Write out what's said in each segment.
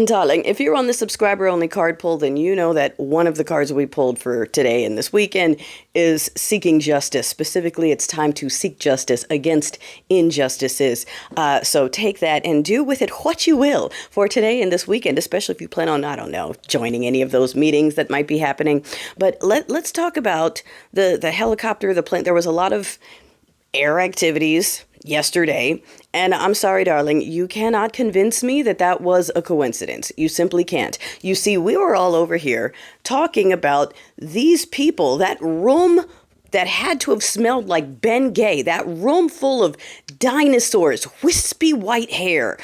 Darling, if you're on the subscriber only card pull, then you know that one of the cards we pulled for today and this weekend is seeking justice. Specifically, it's time to seek justice against injustices. So take that and do with it what you will for today and this weekend, especially if you plan on, I don't know, joining any of those meetings that might be happening. But let's talk about the helicopter, the plane. There was a lot of air activities yesterday. And I'm sorry, darling, you cannot convince me that that was a coincidence. You simply can't. You see, we were all over here talking about these people, that room that had to have smelled like Bengay, that room full of dinosaurs, wispy white hair,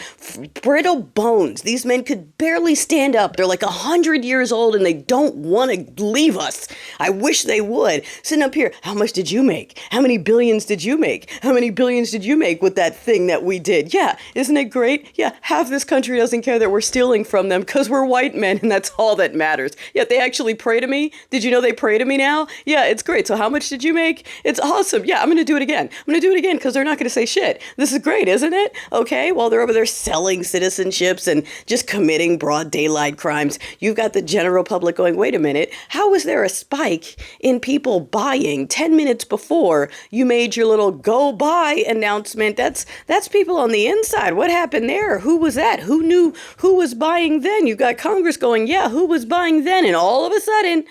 brittle bones. These men could barely stand up. They're like 100 years old and they don't want to leave us. I wish they would. Sitting up here, how much did you make? How many billions did you make? How many billions did you make with that thing that we did? Yeah, isn't it great? Yeah, half this country doesn't care that we're stealing from them because we're white men and that's all that matters. Yet they actually pray to me. Did you know they pray to me now? Yeah, it's great. So how much did you make? It's awesome. Yeah, I'm going to do it again. I'm going to do it again because they're not going to say shit. This is great, isn't it? Okay, while they're over there selling citizenships and just committing broad daylight crimes, you've got the general public going, wait a minute, how is there a spike in people buying 10 minutes before you made your little go buy announcement? That's people on the inside. What happened there? Who was that? Who knew who was buying then? You got Congress going, yeah, who was buying then? And all of a sudden,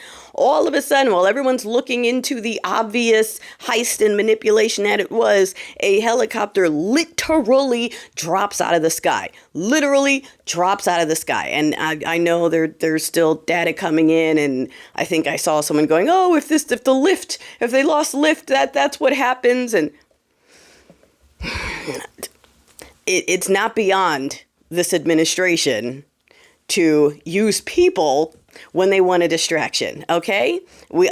while everyone's looking into the obvious heist and manipulation that it was, a helicopter literally drops out of the sky. Literally drops out of the sky. And I know there's still data coming in, and I think I saw someone going, oh, if they lost lift, that's what happens. And it's not beyond this administration to use people when they want a distraction, okay?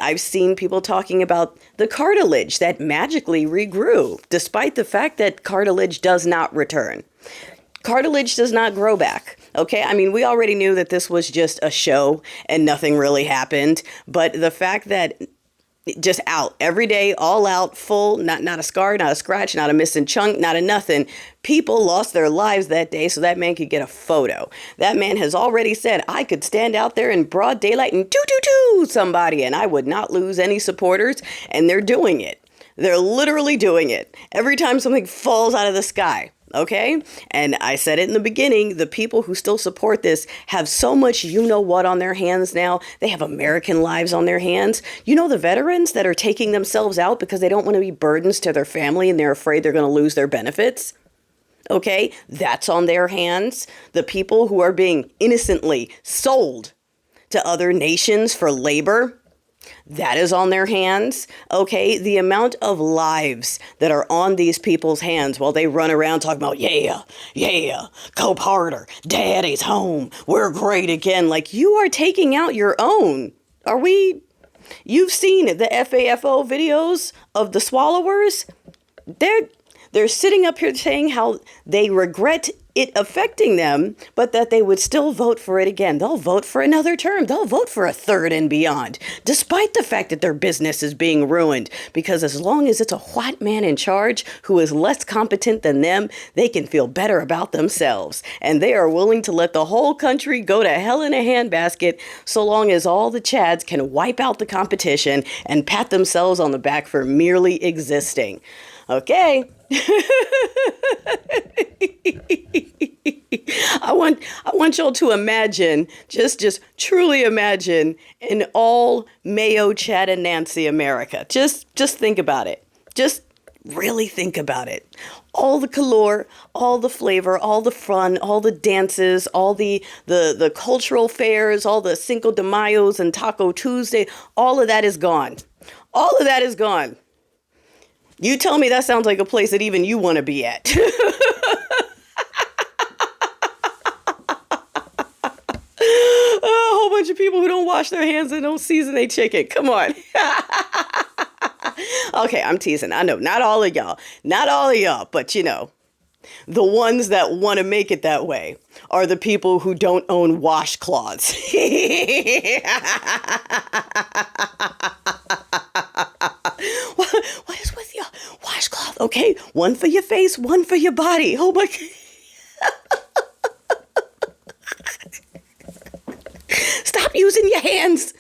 I've seen people talking about the cartilage that magically regrew, despite the fact that cartilage does not return. Cartilage does not grow back, okay? I mean, we already knew that this was just a show and nothing really happened, but the fact that just out every day, all out, full, not a scar, not a scratch, not a missing chunk, not a nothing. People lost their lives that day so that man could get a photo. That man has already said, I could stand out there in broad daylight and toot somebody and I would not lose any supporters. And they're doing it. They're literally doing it every time something falls out of the sky. Okay? And I said it in the beginning, the people who still support this have so much you-know-what on their hands now. They have American lives on their hands. You know the veterans that are taking themselves out because they don't want to be burdens to their family and they're afraid they're going to lose their benefits? Okay? That's on their hands. The people who are being innocently sold to other nations for labor, that is on their hands. Okay, the amount of lives that are on these people's hands while they run around talking about, yeah, Cope harder, daddy's home, we're great again. Like, you are taking out your own. You've seen the FAFO videos of the swallowers? They're sitting up here saying how they regret it affecting them, but that they would still vote for it again. They'll vote for another term. They'll vote for a third and beyond, despite the fact that their business is being ruined. Because as long as it's a white man in charge who is less competent than them, they can feel better about themselves. And they are willing to let the whole country go to hell in a handbasket so long as all the Chads can wipe out the competition and pat themselves on the back for merely existing. Okay. I want y'all to imagine, just truly imagine an all Mayo, Chad, and Nancy America. Just think about it. Just really think about it. All the color, all the flavor, all the fun, all the dances, all the cultural fairs, all the Cinco de Mayos and Taco Tuesday, all of that is gone. All of that is gone. You tell me that sounds like a place that even you want to be at. A whole bunch of people who don't wash their hands and don't season their chicken. Come on. Okay, I'm teasing. I know, not all of y'all, but you know, the ones that want to make it that way are the people who don't own washcloths. What is with your washcloth? Okay, one for your face, one for your body. Oh my God. using your hands.